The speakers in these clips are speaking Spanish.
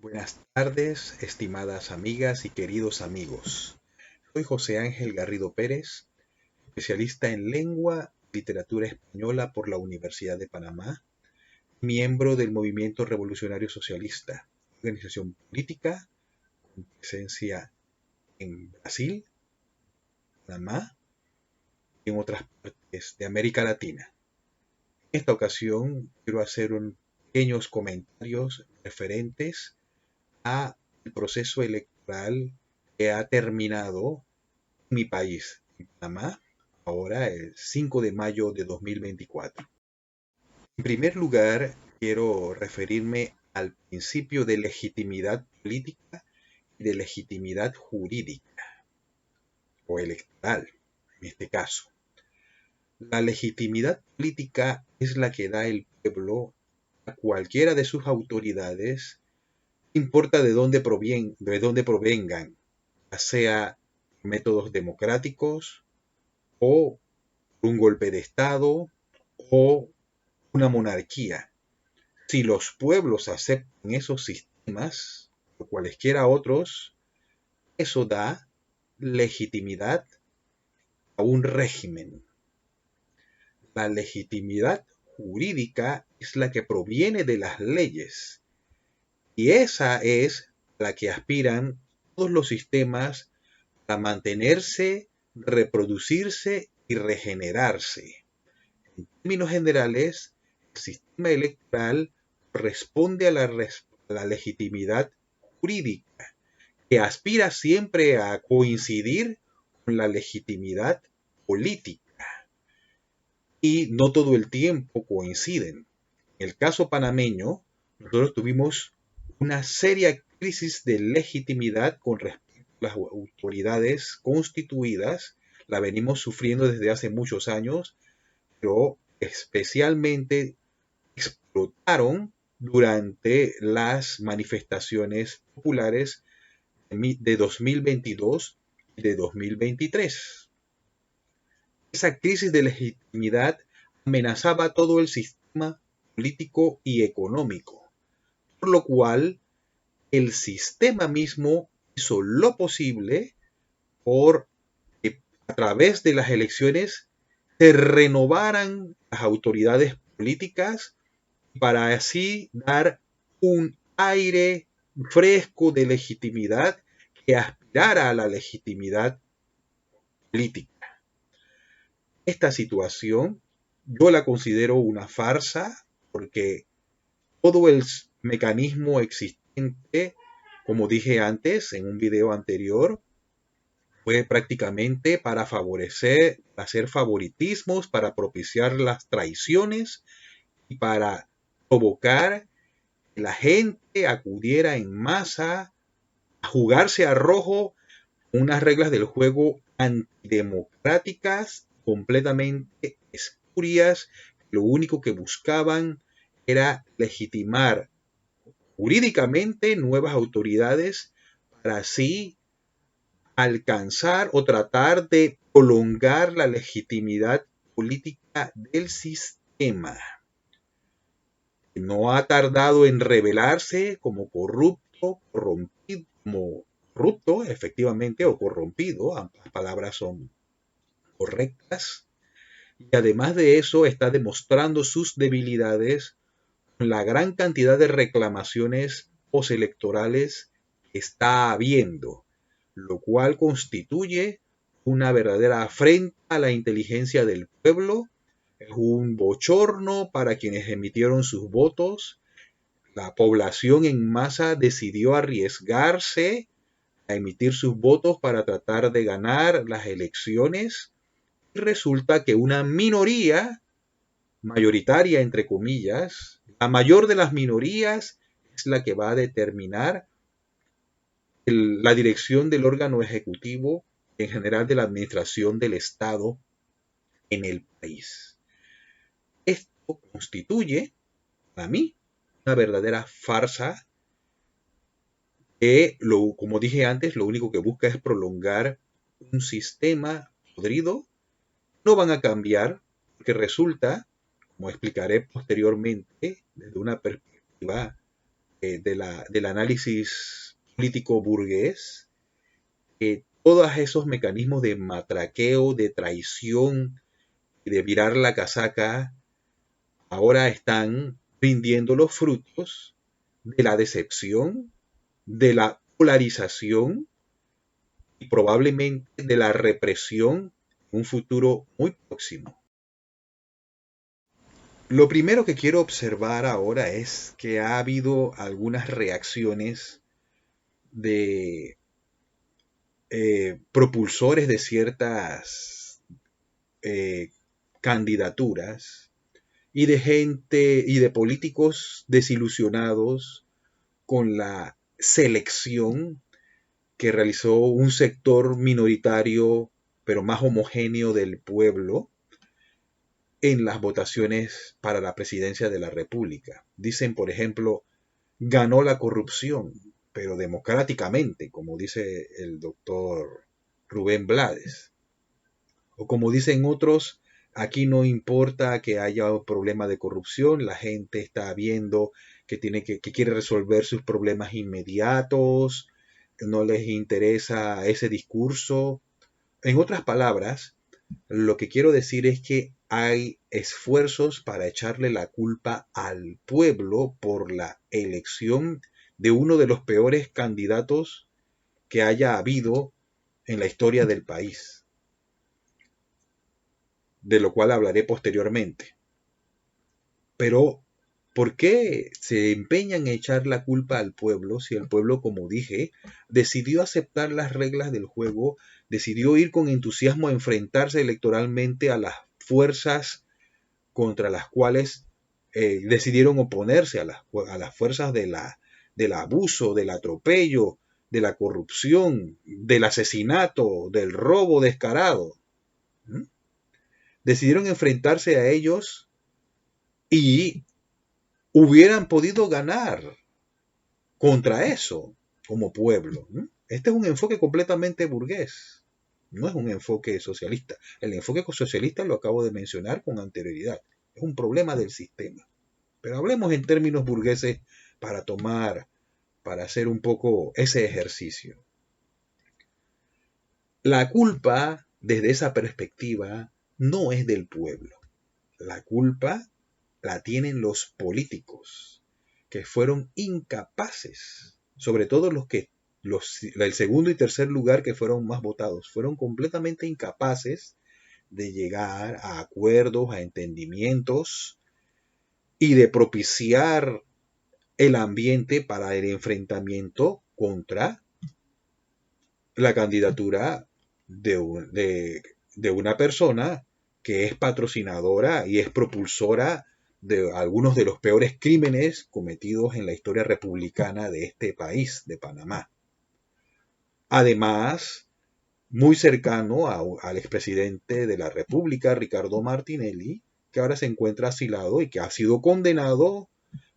Buenas tardes, estimadas amigas y queridos amigos. Soy José Ángel Garrido Pérez, especialista en lengua y literatura española por la Universidad de Panamá, miembro del Movimiento Revolucionario Socialista, organización política con presencia en Brasil, Panamá y en otras partes de América Latina. En esta ocasión quiero hacer pequeños comentarios referentes a el proceso electoral que ha terminado en mi país, en Panamá, ahora el 5 de mayo de 2024. En primer lugar, quiero referirme al principio de legitimidad política y de legitimidad jurídica, o electoral, en este caso. La legitimidad política es la que da el pueblo a cualquiera de sus autoridades, no importa de dónde provengan, ya sea métodos democráticos o un golpe de Estado o una monarquía. Si los pueblos aceptan esos sistemas, o cualesquiera otros, eso da legitimidad a un régimen. La legitimidad jurídica es la que proviene de las leyes, y esa es la que aspiran todos los sistemas para mantenerse, reproducirse y regenerarse. En términos generales, el sistema electoral responde a la legitimidad jurídica, que aspira siempre a coincidir con la legitimidad política, y no todo el tiempo coinciden. En el caso panameño, nosotros tuvimos una seria crisis de legitimidad con respecto a las autoridades constituidas. La venimos sufriendo desde hace muchos años, pero especialmente explotaron durante las manifestaciones populares de 2022 y de 2023. Esa crisis de legitimidad amenazaba todo el sistema político y económico, por lo cual el sistema mismo hizo lo posible por que a través de las elecciones se renovaran las autoridades políticas para así dar un aire fresco de legitimidad que aspirara a la legitimidad política. Esta situación yo la considero una farsa porque todo el mecanismo existente, como dije antes en un video anterior, fue prácticamente para favorecer, para hacer favoritismos, para propiciar las traiciones y para provocar que la gente acudiera en masa a jugarse a rojo unas reglas del juego antidemocráticas, completamente espurias. Lo único que buscaban era legitimar jurídicamente nuevas autoridades para así alcanzar o tratar de prolongar la legitimidad política del sistema. No ha tardado en revelarse como corrupto, corrompido, como corrupto, efectivamente, o corrompido, ambas palabras son correctas, y además de eso está demostrando sus debilidades con la gran cantidad de reclamaciones postelectorales que está habiendo, lo cual constituye una verdadera afrenta a la inteligencia del pueblo, es un bochorno para quienes emitieron sus votos. La población en masa decidió arriesgarse a emitir sus votos para tratar de ganar las elecciones, y resulta que una minoría, mayoritaria entre comillas, la mayor de las minorías es la que va a determinar la dirección del órgano ejecutivo, en general de la administración del Estado en el país. Esto constituye, para mí, una verdadera farsa que, como dije antes, lo único que busca es prolongar un sistema podrido. No van a cambiar, porque resulta, como explicaré posteriormente, desde una perspectiva del análisis político burgués, todos esos mecanismos de matraqueo, de traición y de virar la casaca ahora están rindiendo los frutos de la decepción, de la polarización y probablemente de la represión en un futuro muy próximo. Lo primero que quiero observar ahora es que ha habido algunas reacciones de propulsores de ciertas candidaturas y de gente y de políticos desilusionados con la selección que realizó un sector minoritario pero más homogéneo del pueblo en las votaciones para la presidencia de la República. Dicen, por ejemplo, ganó la corrupción, pero democráticamente, como dice el doctor Rubén Blades. O como dicen otros, aquí no importa que haya un problema de corrupción, la gente está viendo que quiere resolver sus problemas inmediatos, no les interesa ese discurso. En otras palabras, lo que quiero decir es que hay esfuerzos para echarle la culpa al pueblo por la elección de uno de los peores candidatos que haya habido en la historia del país, de lo cual hablaré posteriormente. Pero, ¿por qué se empeñan en echar la culpa al pueblo si el pueblo, como dije, decidió aceptar las reglas del juego, decidió ir con entusiasmo a enfrentarse electoralmente a las fuerzas contra las cuales decidieron oponerse a las fuerzas del abuso, del atropello, de la corrupción, del asesinato, del robo descarado? ¿Mm? Decidieron enfrentarse a ellos y hubieran podido ganar contra eso como pueblo. ¿Mm? Este es un enfoque completamente burgués, no es un enfoque socialista. El enfoque socialista lo acabo de mencionar con anterioridad. Es un problema del sistema. Pero hablemos en términos burgueses para hacer un poco ese ejercicio. La culpa, desde esa perspectiva, no es del pueblo. La culpa la tienen los políticos, que fueron incapaces, sobre todo el segundo y tercer lugar que fueron más votados, fueron completamente incapaces de llegar a acuerdos, a entendimientos y de propiciar el ambiente para el enfrentamiento contra la candidatura de una persona que es patrocinadora y es propulsora de algunos de los peores crímenes cometidos en la historia republicana de este país, de Panamá. Además, muy cercano al expresidente de la República, Ricardo Martinelli, que ahora se encuentra asilado y que ha sido condenado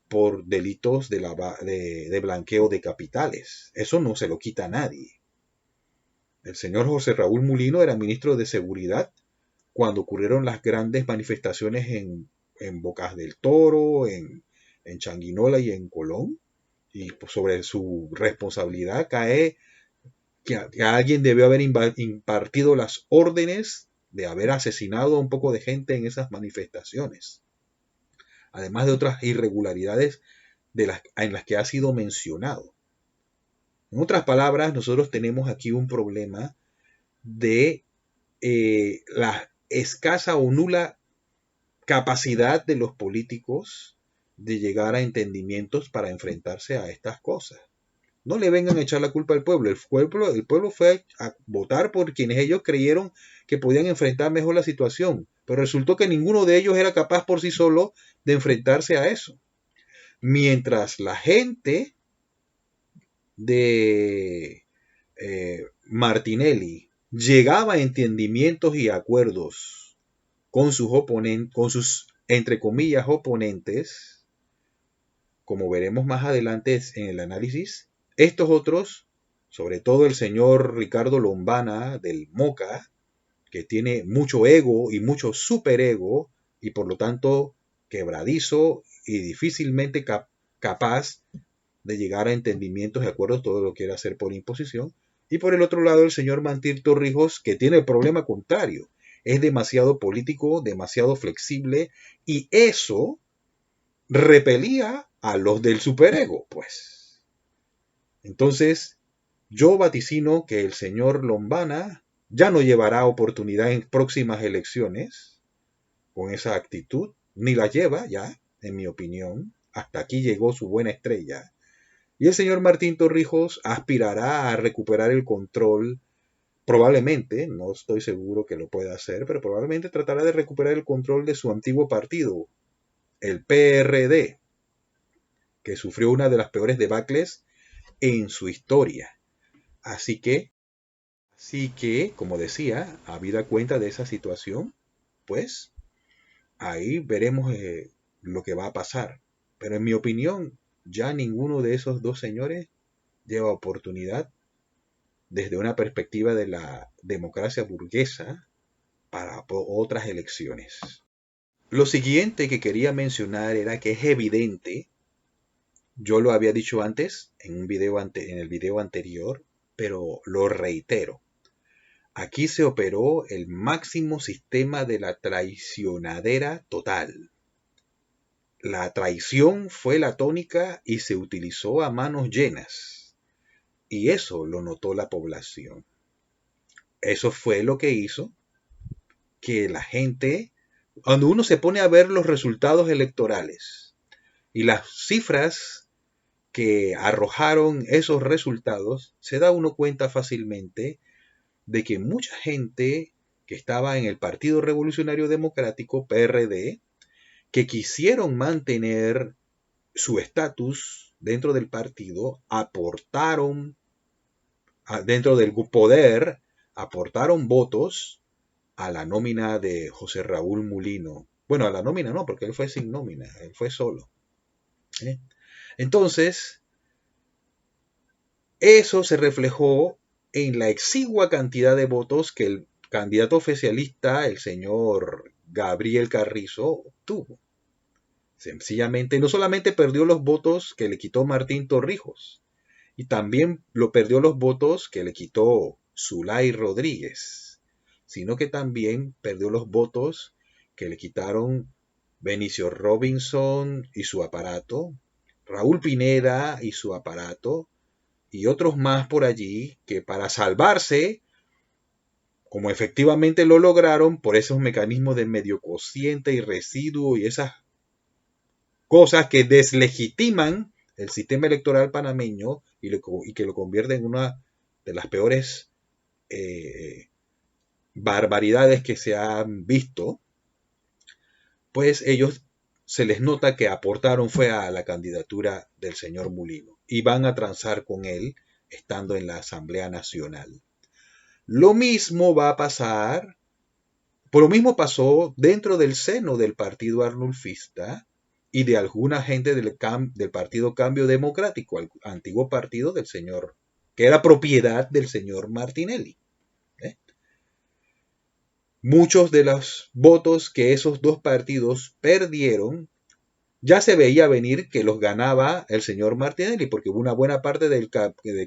por delitos de blanqueo de capitales. Eso no se lo quita a nadie. El señor José Raúl Mulino era ministro de Seguridad cuando ocurrieron las grandes manifestaciones en Bocas del Toro, en Changuinola y en Colón. Y sobre su responsabilidad cae que alguien debió haber impartido las órdenes de haber asesinado a un poco de gente en esas manifestaciones. Además de otras irregularidades en las que ha sido mencionado. En otras palabras, nosotros tenemos aquí un problema de la escasa o nula capacidad de los políticos de llegar a entendimientos para enfrentarse a estas cosas. No le vengan a echar la culpa al pueblo. El pueblo fue a votar por quienes ellos creyeron que podían enfrentar mejor la situación, pero resultó que ninguno de ellos era capaz por sí solo de enfrentarse a eso. Mientras la gente de Martinelli llegaba a entendimientos y acuerdos con sus, entre comillas, oponentes, como veremos más adelante en el análisis, estos otros, sobre todo el señor Ricardo Lombana del Moca, que tiene mucho ego y mucho superego, y por lo tanto quebradizo y difícilmente capaz de llegar a entendimientos y acuerdos, todo lo quiere hacer por imposición. Y por el otro lado, el señor Martín Torrijos, que tiene el problema contrario. Es demasiado político, demasiado flexible, y eso repelía a los del superego, pues. Entonces, yo vaticino que el señor Lombana ya no llevará oportunidad en próximas elecciones con esa actitud, ni la lleva ya, en mi opinión. Hasta aquí llegó su buena estrella. Y el señor Martín Torrijos aspirará a recuperar el control, probablemente, no estoy seguro que lo pueda hacer, pero probablemente tratará de recuperar el control de su antiguo partido, el PRD, que sufrió una de las peores debacles en su historia. Así que, como decía, habida cuenta de esa situación, pues ahí veremos lo que va a pasar. Pero en mi opinión, ya ninguno de esos dos señores lleva oportunidad desde una perspectiva de la democracia burguesa para otras elecciones. Lo siguiente que quería mencionar era que es evidente, yo lo había dicho antes en el video anterior, pero lo reitero. Aquí se operó el máximo sistema de la traicionadera total. La traición fue la tónica y se utilizó a manos llenas. Y eso lo notó la población. Eso fue lo que hizo que la gente, cuando uno se pone a ver los resultados electorales y las cifras que arrojaron esos resultados, se da uno cuenta fácilmente de que mucha gente que estaba en el Partido Revolucionario Democrático, PRD, que quisieron mantener su estatus dentro del partido, aportaron, dentro del poder, aportaron votos a la nómina de José Raúl Mulino. Bueno, a la nómina no, porque él fue sin nómina, él fue solo. Entonces, eso se reflejó en la exigua cantidad de votos que el candidato oficialista, el señor Gabriel Carrizo, obtuvo. Sencillamente, no solamente perdió los votos que le quitó Martín Torrijos, y también perdió los votos que le quitó Zulay Rodríguez, sino que también perdió los votos que le quitaron Benicio Robinson y su aparato, Raúl Pineda y su aparato, y otros más por allí que para salvarse, como efectivamente lo lograron por esos mecanismos de medio cociente y residuo y esas cosas que deslegitiman el sistema electoral panameño y que lo convierten en una de las peores barbaridades que se han visto, pues ellos se les nota que aportaron fue a la candidatura del señor Mulino y van a transar con él estando en la Asamblea Nacional. Lo mismo va a pasar, por lo mismo pasó dentro del seno del partido arnulfista y de alguna gente del partido Cambio Democrático, el antiguo partido del señor, que era propiedad del señor Martinelli. Muchos de los votos que esos dos partidos perdieron, ya se veía venir que los ganaba el señor Martinelli, porque una buena parte del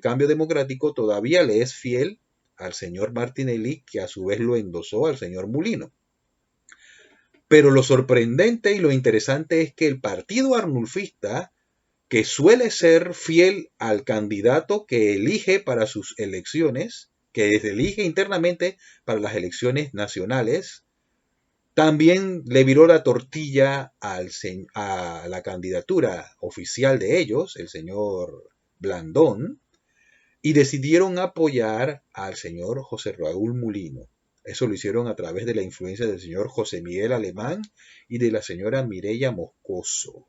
Cambio Democrático todavía le es fiel al señor Martinelli, que a su vez lo endosó al señor Mulino. Pero lo sorprendente y lo interesante es que el partido arnulfista, que suele ser fiel al candidato que elige para sus elecciones, que elige internamente para las elecciones nacionales, también le viró la tortilla a la candidatura oficial de ellos, el señor Blandón, y decidieron apoyar al señor José Raúl Mulino. Eso lo hicieron a través de la influencia del señor José Miguel Alemán y de la señora Mireya Moscoso,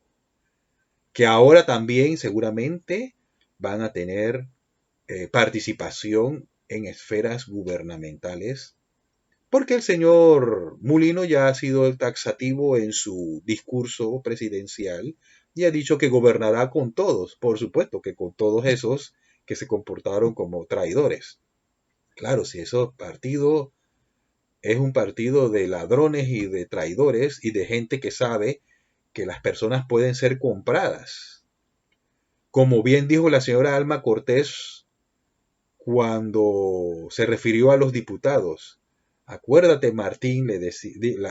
que ahora también seguramente van a tener participación en esferas gubernamentales, porque el señor Mulino ya ha sido taxativo en su discurso presidencial y ha dicho que gobernará con todos, por supuesto que con todos esos que se comportaron como traidores. Claro, si ese partido es un partido de ladrones y de traidores y de gente que sabe que las personas pueden ser compradas. Como bien dijo la señora Alma Cortés cuando se refirió a los diputados. Acuérdate, Martín,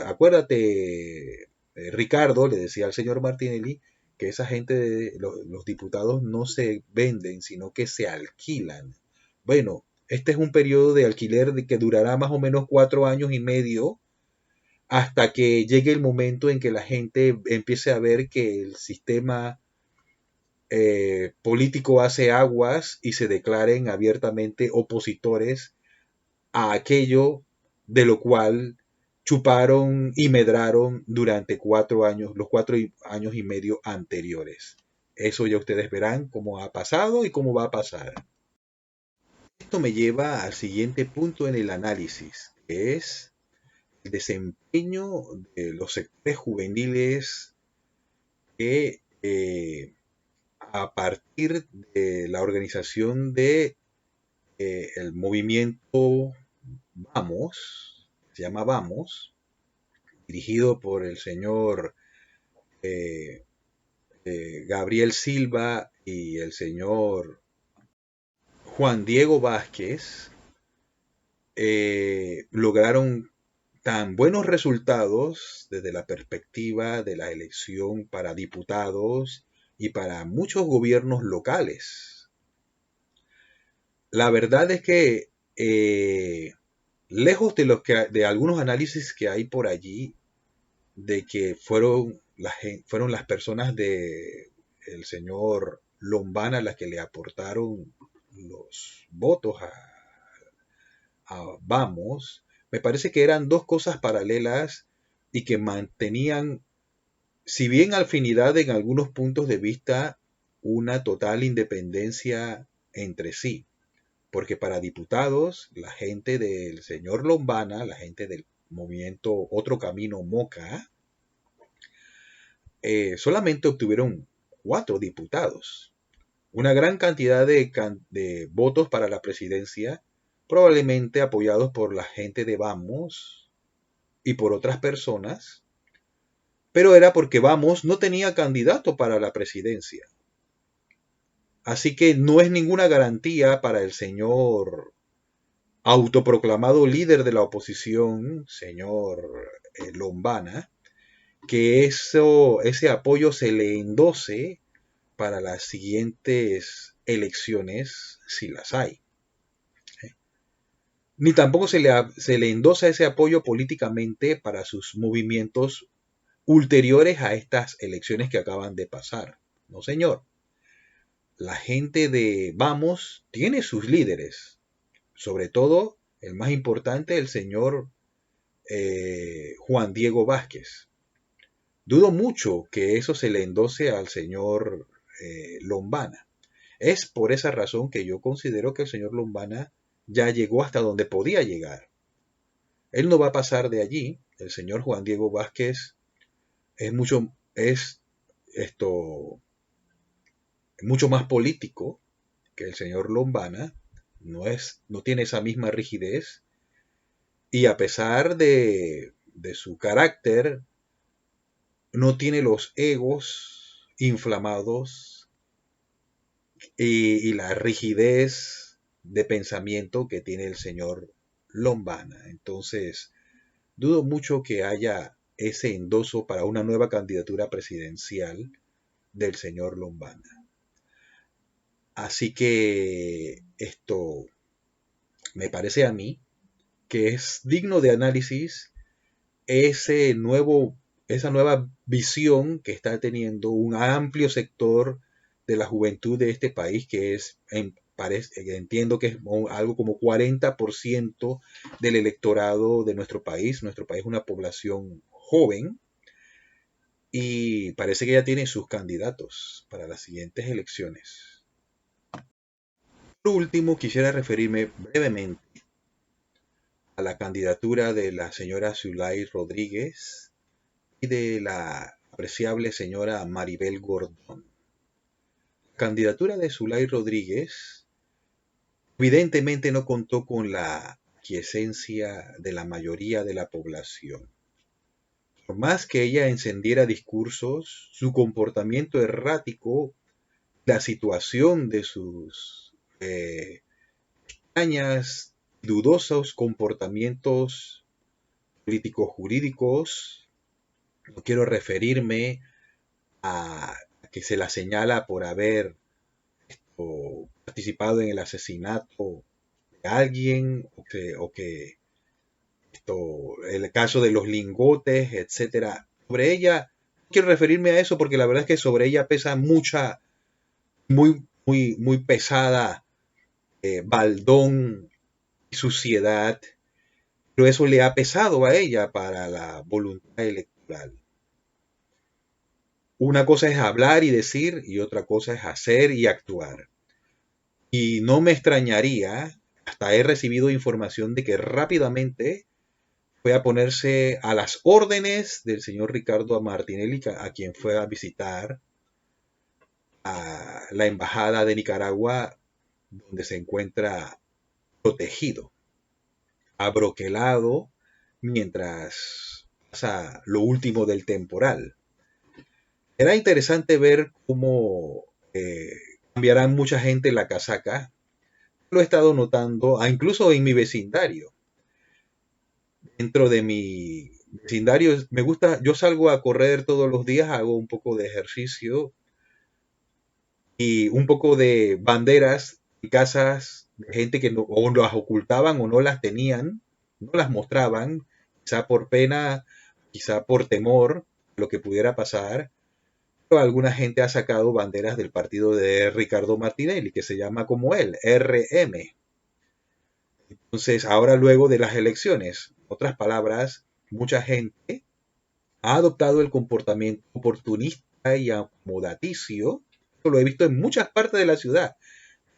acuérdate, Ricardo, le decía al señor Martinelli, que esa gente, los diputados no se venden, sino que se alquilan. Bueno, este es un periodo de alquiler que durará más o menos 4 años y medio hasta que llegue el momento en que la gente empiece a ver que el sistema político hace aguas y se declaren abiertamente opositores a aquello de lo cual chuparon y medraron durante 4 años, los 4 años y medio anteriores. Eso ya ustedes verán cómo ha pasado y cómo va a pasar. Esto me lleva al siguiente punto en el análisis, que es el desempeño de los sectores juveniles que a partir de la organización de el movimiento Vamos, se llama Vamos, dirigido por el señor eh, Gabriel Silva y el señor Juan Diego Vázquez, lograron tan buenos resultados desde la perspectiva de la elección para diputados y para muchos gobiernos locales. La verdad es que lejos de algunos análisis que hay por allí, de que fueron las personas de el señor Lombana las que le aportaron los votos a Vamos, me parece que eran dos cosas paralelas y que mantenían, si bien afinidad en algunos puntos de vista, una total independencia entre sí. Porque para diputados, la gente del señor Lombana, la gente del movimiento Otro Camino Moca, solamente obtuvieron 4 diputados. Una gran cantidad de votos para la presidencia, probablemente apoyados por la gente de Vamos y por otras personas, pero era porque Vamos no tenía candidato para la presidencia. Así que no es ninguna garantía para el señor autoproclamado líder de la oposición, señor Lombana, que ese apoyo se le endose para las siguientes elecciones, si las hay. Ni tampoco se le endosa ese apoyo políticamente para sus movimientos ulteriores a estas elecciones que acaban de pasar. No, señor. La gente de Vamos tiene sus líderes, sobre todo el más importante, el señor Juan Diego Vázquez. Dudo mucho que eso se le endose al señor Lombana. Es por esa razón que yo considero que el señor Lombana ya llegó hasta donde podía llegar. Él no va a pasar de allí. El señor Juan Diego Vázquez es mucho más político que el señor Lombana. No tiene esa misma rigidez. Y a pesar de su carácter, no tiene los egos inflamados y la rigidez de pensamiento que tiene el señor Lombana. Entonces, dudo mucho que haya ese endoso para una nueva candidatura presidencial del señor Lombana. Así que esto me parece a mí que es digno de análisis esa nueva visión que está teniendo un amplio sector de la juventud de este país, que entiendo que es algo como 40% del electorado de nuestro país. Nuestro país es una población joven y parece que ya tiene sus candidatos para las siguientes elecciones. Por último, quisiera referirme brevemente a la candidatura de la señora Zulay Rodríguez y de la apreciable señora Maribel Gordón. La candidatura de Zulay Rodríguez evidentemente no contó con la quiesencia de la mayoría de la población. Por más que ella encendiera discursos, su comportamiento errático la situación de sus extrañas, dudosos comportamientos políticos jurídicos. No quiero referirme a que se la señala por haber participado en el asesinato de alguien, el caso de los lingotes, etcétera. Sobre ella, no quiero referirme a eso porque la verdad es que sobre ella pesa mucha, muy pesada baldón y suciedad, pero eso le ha pesado a ella para la voluntad electoral. Una cosa es hablar y decir y otra cosa es hacer y actuar. Y no me extrañaría, hasta he recibido información de que rápidamente fue a ponerse a las órdenes del señor Ricardo Martinelli, a quien fue a visitar a la embajada de Nicaragua, donde se encuentra protegido, abroquelado, mientras pasa lo último del temporal. Era interesante ver cómo cambiarán mucha gente la casaca. Lo he estado notando, incluso en mi vecindario. Dentro de mi vecindario me gusta, yo salgo a correr todos los días, hago un poco de ejercicio y un poco de banderas y casas de gente que no, o las ocultaban o no las tenían, no las mostraban, quizá por pena, quizá por temor a lo que pudiera pasar. Pero alguna gente ha sacado banderas del partido de Ricardo Martinelli, que se llama como él, RM. Entonces, ahora luego de las elecciones, en otras palabras, mucha gente ha adoptado el comportamiento oportunista y acomodaticio. Esto lo he visto en muchas partes de la ciudad.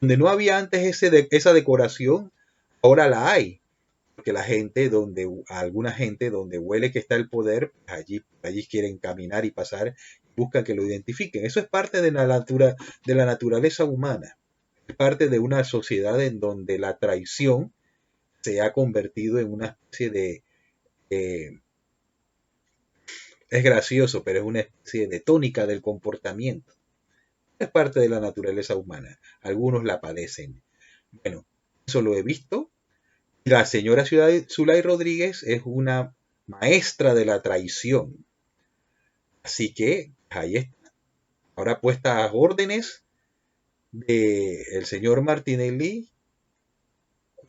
Donde no había antes esa decoración, ahora la hay. Porque la gente, alguna gente donde huele que está el poder, allí quieren caminar y pasar, buscan que lo identifiquen. Eso es parte de de la naturaleza humana. Es parte de una sociedad en donde la traición se ha convertido en una especie eh, es gracioso, pero es una especie de tónica del comportamiento. Es parte de la naturaleza humana. Algunos la padecen. Bueno, eso lo he visto. La señora Zulay Rodríguez es una maestra de la traición. Así que ahí está. Ahora puesta a órdenes del señor Martinelli,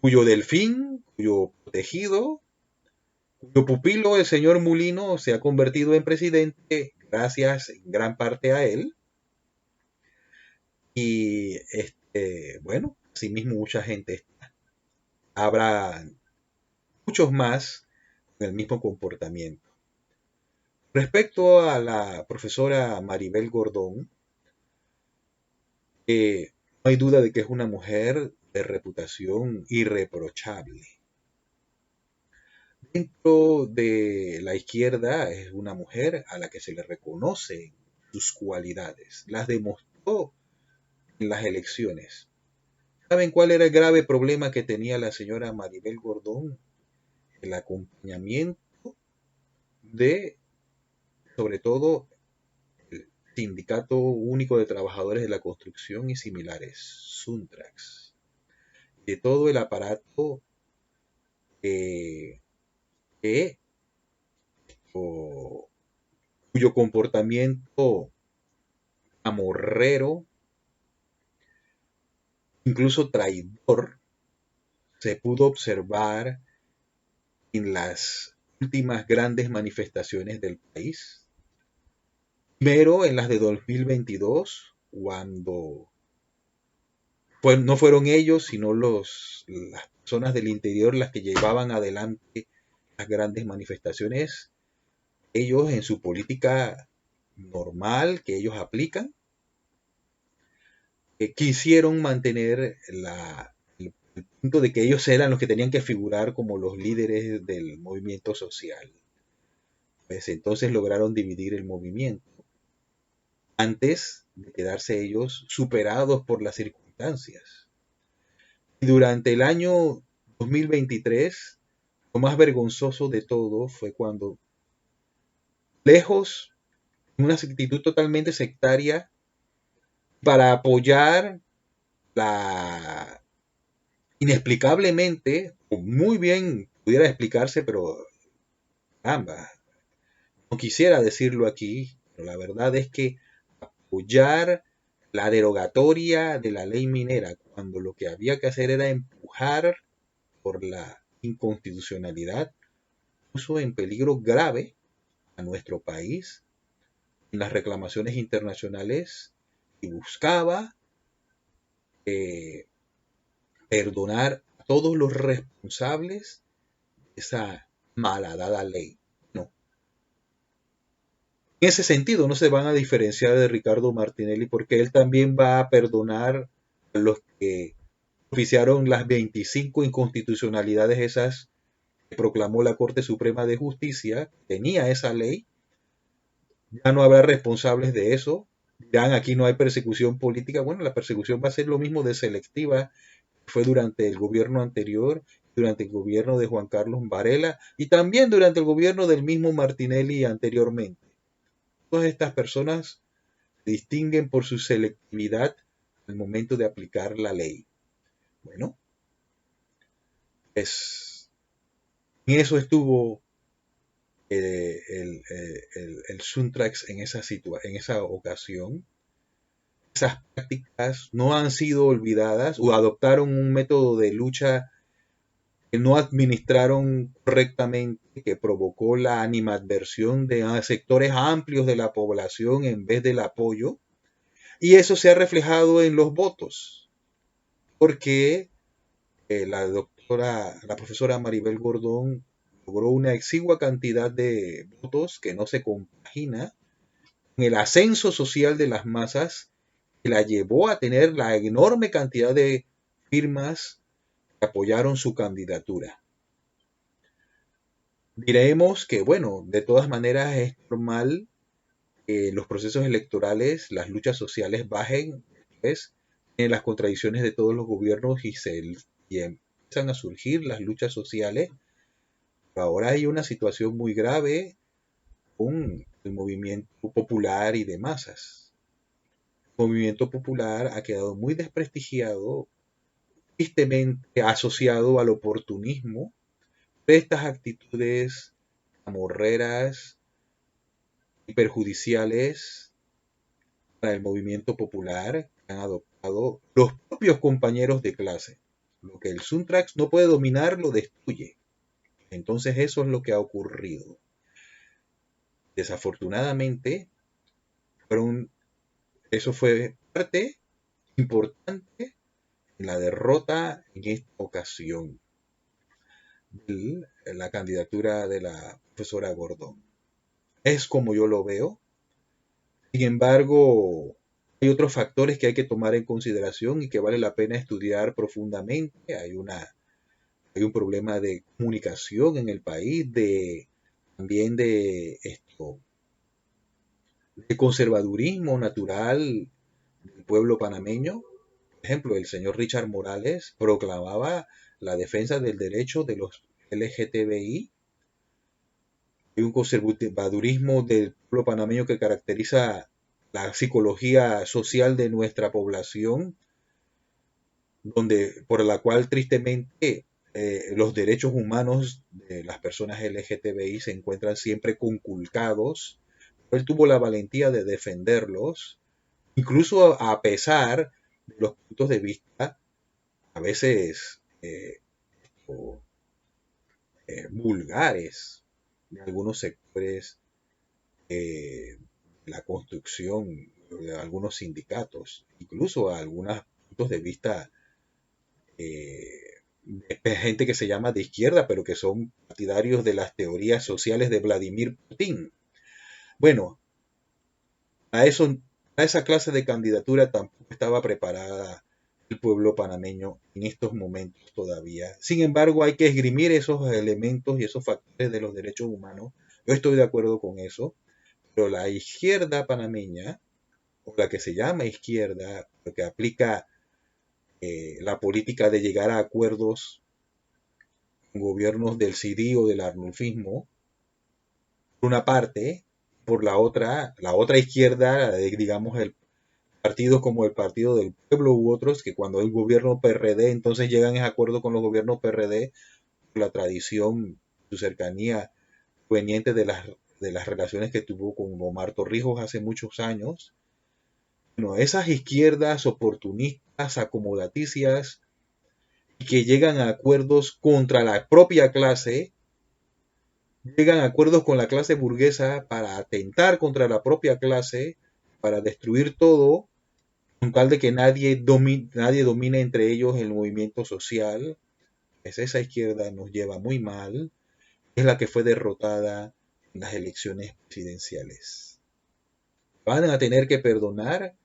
cuyo delfín, cuyo protegido, cuyo pupilo, el señor Mulino, se ha convertido en presidente gracias en gran parte a él. Y bueno, asimismo mucha gente está. Habrá muchos más con el mismo comportamiento. Respecto a la profesora Maribel Gordón, no hay duda de que es una mujer de reputación irreprochable. Dentro de la izquierda es una mujer a la que se le reconocen sus cualidades. Las demostró en las elecciones. ¿Saben cuál era el grave problema que tenía la señora Maribel Gordón? El acompañamiento de, sobre todo, el Sindicato Único de Trabajadores de la Construcción y similares, Suntrax, de todo el aparato que, cuyo comportamiento amorrero, incluso traidor, se pudo observar en las últimas grandes manifestaciones del país. Primero en las de 2022, cuando no fueron ellos, sino las personas del interior las que llevaban adelante las grandes manifestaciones. Ellos en su política normal que ellos aplican, quisieron mantener el punto de que ellos eran los que tenían que figurar como los líderes del movimiento social. Pues entonces lograron dividir el movimiento antes de quedarse ellos superados por las circunstancias. Y durante el año 2023, lo más vergonzoso de todo fue cuando, lejos, en una actitud totalmente sectaria, para apoyar la inexplicablemente, o muy bien pudiera explicarse, pero ambas, no quisiera decirlo aquí, pero la verdad es que apoyar la derogatoria de la ley minera cuando lo que había que hacer era empujar por la inconstitucionalidad puso en peligro grave a nuestro país en las reclamaciones internacionales y buscaba eh, perdonar a todos los responsables de esa malhadada ley. No. En ese sentido no se van a diferenciar de Ricardo Martinelli porque él también va a perdonar a los que oficiaron las 25 inconstitucionalidades esas que proclamó la Corte Suprema de Justicia, tenía esa ley, ya no habrá responsables de eso, dirán aquí no hay persecución política, bueno, la persecución va a ser lo mismo de selectiva, fue durante el gobierno anterior, durante el gobierno de Juan Carlos Varela y también durante el gobierno del mismo Martinelli anteriormente. Todas estas personas se distinguen por su selectividad al momento de aplicar la ley. Bueno, pues en eso estuvo el Suntrax en esa ocasión. Esas prácticas no han sido olvidadas o adoptaron un método de lucha que no administraron correctamente, que provocó la animadversión de sectores amplios de la población en vez del apoyo. Y eso se ha reflejado en los votos, porque la profesora Maribel Gordón logró una exigua cantidad de votos que no se compagina con el ascenso social de las masas que la llevó a tener la enorme cantidad de firmas que apoyaron su candidatura. Diremos que, bueno, de todas maneras es normal que los procesos electorales, las luchas sociales bajen, pues, en las contradicciones de todos los gobiernos y empiezan a surgir las luchas sociales. Pero ahora hay una situación muy grave con el movimiento popular y de masas. El movimiento popular ha quedado muy desprestigiado, tristemente asociado al oportunismo de estas actitudes amorreras y perjudiciales para el movimiento popular que han adoptado los propios compañeros de clase. Lo que el Suntrax no puede dominar lo destruye. Entonces eso es lo que ha ocurrido. Desafortunadamente, eso fue parte importante en la derrota en esta ocasión de la candidatura de la profesora Gordón. Es como yo lo veo. Sin embargo, hay otros factores que hay que tomar en consideración y que vale la pena estudiar profundamente. Hay un problema de comunicación en el país, también de conservadurismo natural del pueblo panameño. Por ejemplo, el señor Richard Morales proclamaba la defensa del derecho de los LGTBI. Hay un conservadurismo del pueblo panameño que caracteriza la psicología social de nuestra población, por la cual tristemente los derechos humanos de las personas LGTBI se encuentran siempre conculcados. Él tuvo la valentía de defenderlos, incluso a pesar de los puntos de vista a veces vulgares de algunos sectores de la construcción, de algunos sindicatos, incluso a algunos puntos de vista de gente que se llama de izquierda, pero que son partidarios de las teorías sociales de Vladimir Putin. Bueno, a esa clase de candidatura tampoco estaba preparada el pueblo panameño en estos momentos todavía. Sin embargo, hay que esgrimir esos elementos y esos factores de los derechos humanos. Yo estoy de acuerdo con eso, pero la izquierda panameña, o la que se llama izquierda, que aplica la política de llegar a acuerdos con gobiernos del CD o del arnulfismo, por una parte, por la otra izquierda, digamos partidos como el Partido del Pueblo u otros, que cuando hay gobierno PRD, entonces llegan a acuerdo con los gobiernos PRD por la tradición, su cercanía proveniente de las relaciones que tuvo con Omar Torrijos hace muchos años. Bueno, esas izquierdas oportunistas, acomodaticias, que llegan a acuerdos contra la propia clase, llegan a acuerdos con la clase burguesa para atentar contra la propia clase, para destruir todo, con tal de que nadie domine entre ellos el movimiento social. Pues esa izquierda nos lleva muy mal, es la que fue derrotada en las elecciones presidenciales. Van a tener que perdonar,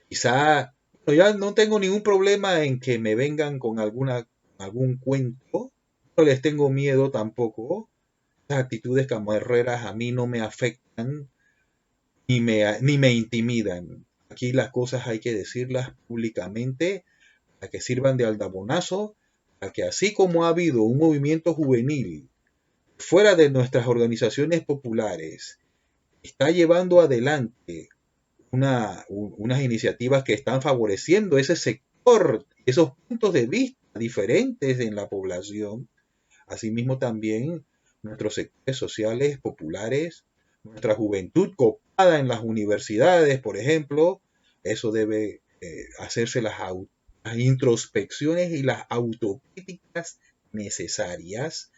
quizá, bueno, ya no tengo ningún problema en que me vengan con algún cuento, no les tengo miedo tampoco. Las actitudes camarreras a mí no me afectan ni me intimidan. Aquí las cosas hay que decirlas públicamente para que sirvan de aldabonazo, para que así como ha habido un movimiento juvenil fuera de nuestras organizaciones populares, está llevando adelante unas iniciativas que están favoreciendo ese sector, esos puntos de vista diferentes en la población. Asimismo también nuestros sectores sociales populares, nuestra juventud copada en las universidades, por ejemplo, eso debe hacerse las introspecciones y las autocríticas necesarias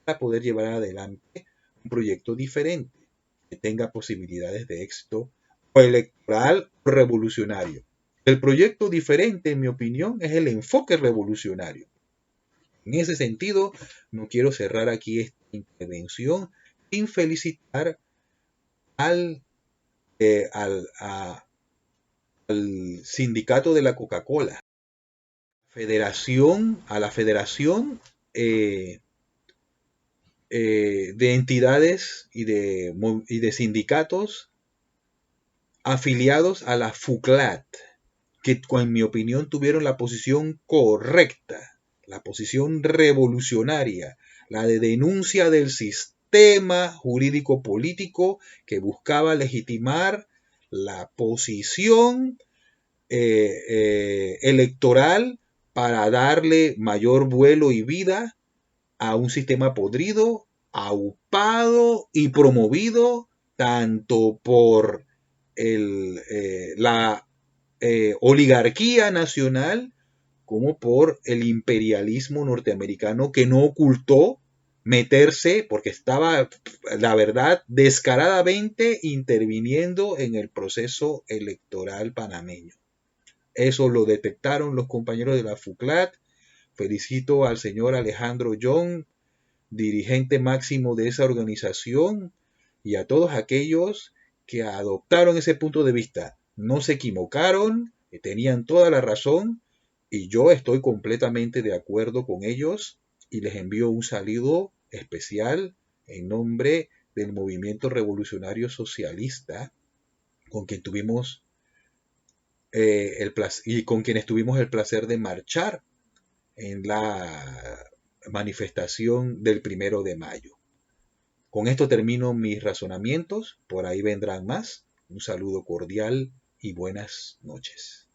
para poder llevar adelante un proyecto diferente que tenga posibilidades de éxito o electoral o revolucionario. El proyecto diferente, en mi opinión, es el enfoque revolucionario. En ese sentido, no quiero cerrar aquí esta intervención sin felicitar al, al, al sindicato de la Coca-Cola, a la federación de entidades y de sindicatos afiliados a la FUCLAT, que en mi opinión tuvieron la posición correcta, la posición revolucionaria, la de denuncia del sistema jurídico político que buscaba legitimar la posición electoral para darle mayor vuelo y vida a un sistema podrido, aupado y promovido tanto por la oligarquía nacional como por el imperialismo norteamericano, que no ocultó meterse, porque estaba, la verdad, descaradamente interviniendo en el proceso electoral panameño. Eso lo detectaron los compañeros de la FUCLAT. Felicito al señor Alejandro Young, dirigente máximo de esa organización, y a todos aquellos que adoptaron ese punto de vista. No se equivocaron, tenían toda la razón, y yo estoy completamente de acuerdo con ellos, y les envío un saludo especial en nombre del movimiento revolucionario socialista con quien tuvimos y con quienes tuvimos el placer de marchar en la manifestación del 1 de mayo. Con esto termino mis razonamientos, por ahí vendrán más. Un saludo cordial y buenas noches.